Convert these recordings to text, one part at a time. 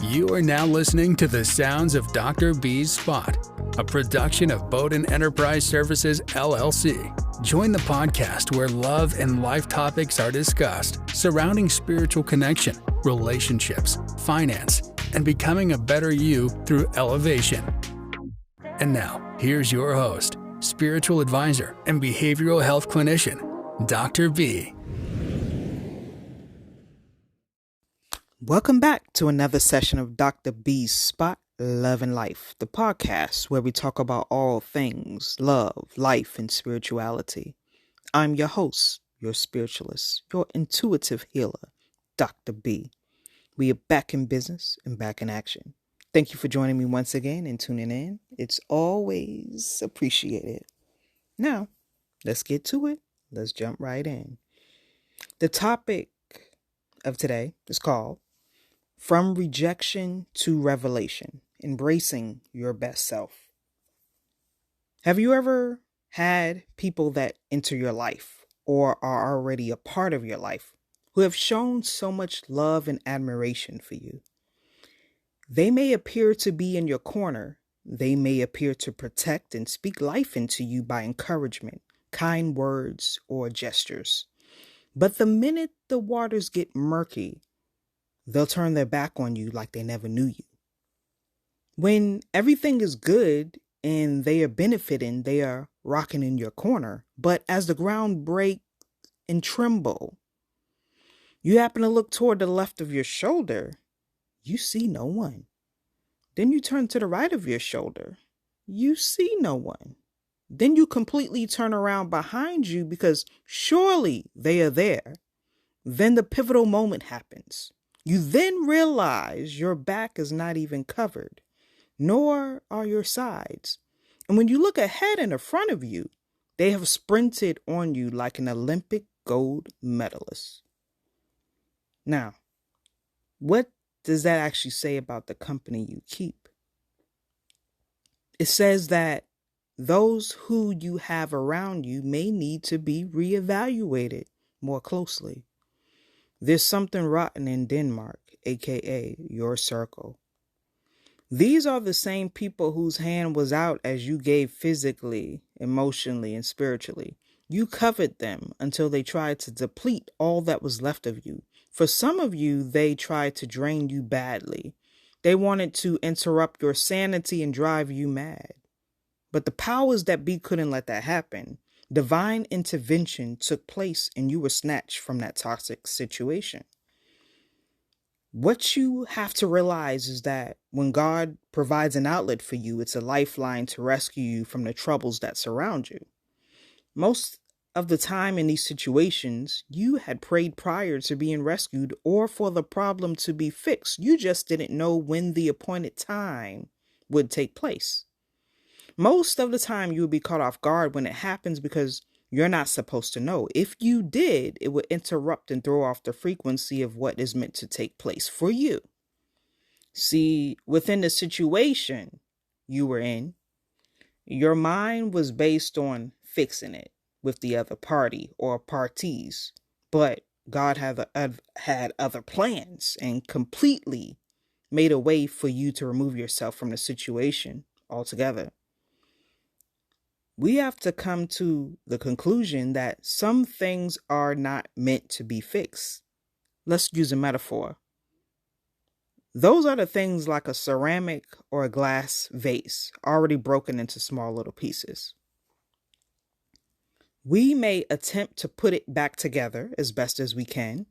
You are now listening to the sounds of Dr. B's Spot, a production of Bowden Enterprise Services, LLC. Join the podcast where love and life topics are discussed surrounding spiritual connection, relationships, finance, and becoming a better you through elevation. And now, here's your host, spiritual advisor and behavioral health clinician, Dr. B. Welcome back to another session of Dr. B's Spot, Love and Life, the podcast where we talk about all things love, life, and spirituality. I'm your host, your spiritualist, your intuitive healer, Dr. B. We are back in business and back in action. Thank you for joining me once again and tuning in. It's always appreciated. Now, let's get to it. Let's jump right in. The topic of today is called From Rejection to Revelation, Embracing Your Best Self. Have you ever had people that enter your life or are already a part of your life who have shown so much love and admiration for you? They may appear to be in your corner. They may appear to protect and speak life into you by encouragement, kind words, or gestures. But the minute the waters get murky, they'll turn their back on you like they never knew you. When everything is good and they are benefiting, they are rocking in your corner. But as the ground breaks and tremble, you happen to look toward the left of your shoulder, you see no one. Then you turn to the right of your shoulder, you see no one. Then you completely turn around behind you because surely they are there. Then the pivotal moment happens. You then realize your back is not even covered, nor are your sides. And when you look ahead and in front of you, they have sprinted on you like an Olympic gold medalist. Now, what does that actually say about the company you keep? It says that those who you have around you may need to be reevaluated more closely. There's something rotten in Denmark, aka your circle. These are the same people whose hand was out as you gave physically, emotionally, and spiritually. You covered them until they tried to deplete all that was left of you. For some of you, they tried to drain you badly. They wanted to interrupt your sanity and drive you mad. But the powers that be couldn't let that happen. Divine intervention took place and you were snatched from that toxic situation. What you have to realize is that when God provides an outlet for you, it's a lifeline to rescue you from the troubles that surround you. Most of the time in these situations, you had prayed prior to being rescued or for the problem to be fixed. You just didn't know when the appointed time would take place. Most of the time, you would be caught off guard when it happens because you're not supposed to know. If you did, it would interrupt and throw off the frequency of what is meant to take place for you. See, within the situation you were in, your mind was based on fixing it with the other party or parties. But God had other plans and completely made a way for you to remove yourself from the situation altogether. We have to come to the conclusion that some things are not meant to be fixed. Let's use a metaphor. Those are the things like a ceramic or a glass vase, already broken into small little pieces. We may attempt to put it back together as best as we can,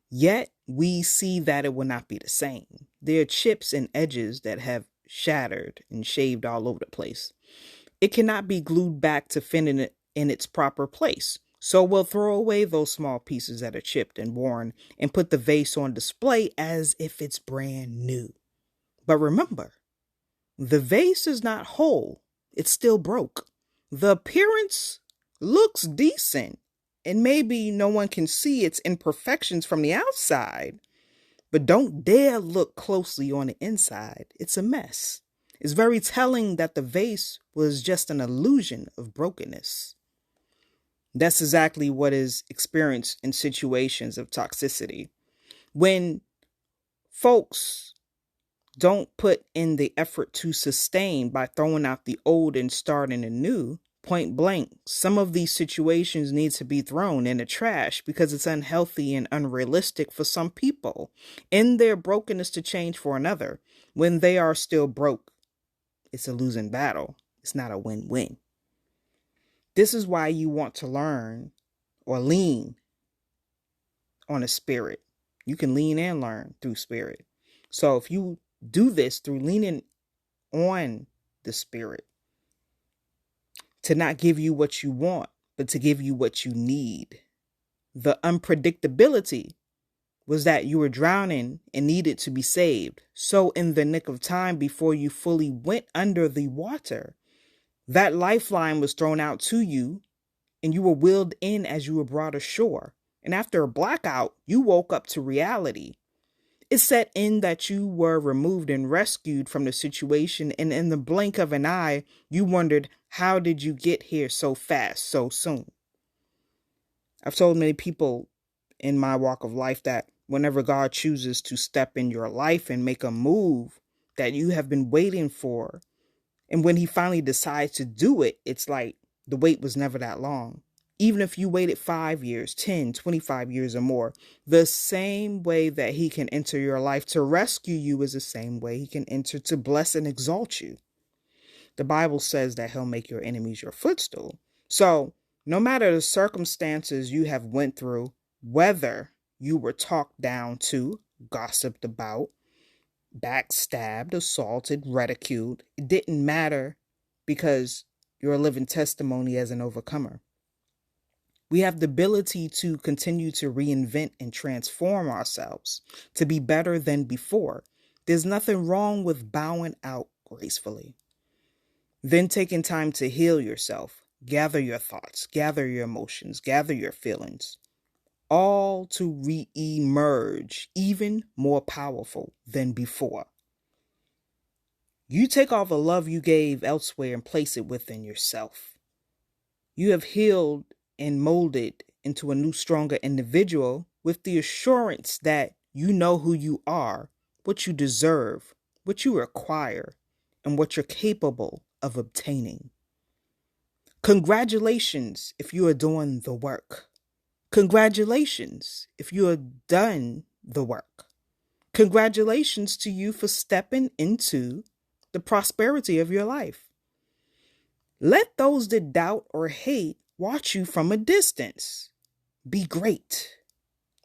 yet we see that it will not be the same. There are chips and edges that have shattered and shaved all over the place. It cannot be glued back to fit in its proper place. So we'll throw away those small pieces that are chipped and worn and put the vase on display as if it's brand new. But remember, the vase is not whole. It's still broke. The appearance looks decent and maybe no one can see its imperfections from the outside, but don't dare look closely on the inside. It's a mess. It's very telling that the vase was just an illusion of brokenness. That's exactly what is experienced in situations of toxicity. When folks Don't put in the effort to sustain by throwing out the old and starting anew. Point blank, some of these situations need to be thrown in the trash because it's unhealthy and unrealistic for some people in their brokenness to change for another. When they are still broke, it's a losing battle. It's not a win-win. This is why you want to learn or lean on a spirit. You can lean and learn through spirit. So if you do this through leaning on the spirit, to not give you what you want, but to give you what you need. The unpredictability was that you were drowning and needed to be saved. So in the nick of time before you fully went under the water, that lifeline was thrown out to you and you were wheeled in as you were brought ashore. And after a blackout, you woke up to reality. It set in that you were removed and rescued from the situation, and in the blink of an eye, you wondered, how did you get here so fast, so soon? I've told many people in my walk of life that whenever God chooses to step in your life and make a move that you have been waiting for, and when he finally decides to do it, it's like the wait was never that long. Even if you waited 5 years, 10, 25 years or more, the same way that he can enter your life to rescue you is the same way he can enter to bless and exalt you. The Bible says that he'll make your enemies your footstool. So no matter the circumstances you have went through, whether you were talked down to, gossiped about, backstabbed, assaulted, ridiculed, it didn't matter because you're a living testimony as an overcomer. We have the ability to continue to reinvent and transform ourselves to be better than before. There's nothing wrong with bowing out gracefully. Then taking time to heal yourself, gather your thoughts, gather your emotions, gather your feelings, all to re-emerge even more powerful than before. You take all the love you gave elsewhere and place it within yourself. You have healed and molded into a new, stronger individual with the assurance that you know who you are, what you deserve, what you require, and what you're capable of obtaining. Congratulations if you are doing the work. Congratulations if you have done the work. Congratulations to you for stepping into the prosperity of your life. Let those that doubt or hate watch you from a distance. Be great.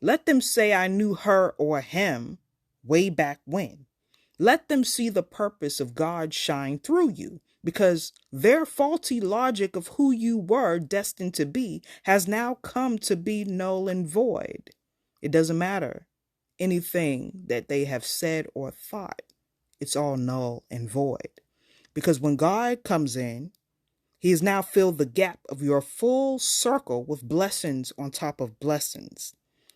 Let them say I knew her or him way back when. Let them see the purpose of God shine through you, because their faulty logic of who you were destined to be has now come to be null and void. It doesn't matter anything that they have said or thought. It's all null and void. Because when God comes in, he has now filled the gap of your full circle with blessings on top of blessings.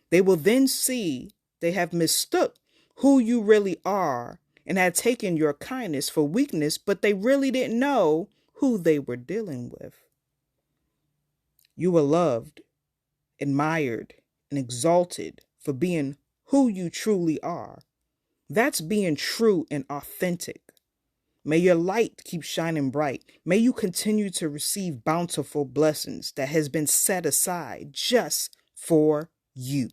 They will then see they have mistook who you really are and had taken your kindness for weakness, but they really didn't know who they were dealing with. You were loved, admired, and exalted for being who you truly are. That's being true and authentic. May your light keep shining bright. May you continue to receive bountiful blessings that has been set aside just for you.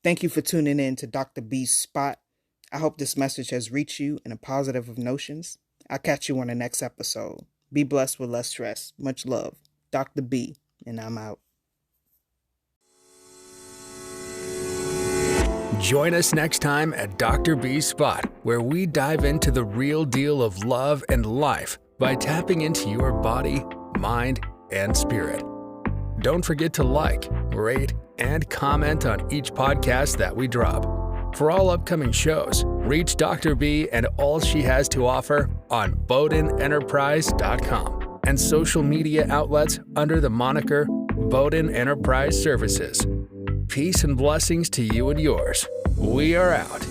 Thank you for tuning in to Dr. B's Spot. I hope this message has reached you in a positive of notions. I'll catch you on the next episode. Be blessed with less stress. Much love. Dr. B, and I'm out. Join us next time at Dr. B's Spot, where we dive into the real deal of love and life by tapping into your body, mind, and spirit. Don't forget to like, rate, and comment on each podcast that we drop. For all upcoming shows, reach Dr. B and all she has to offer on BowdenEnterprise.com and social media outlets under the moniker Bowden Enterprise Services. Peace and blessings to you and yours. We are out.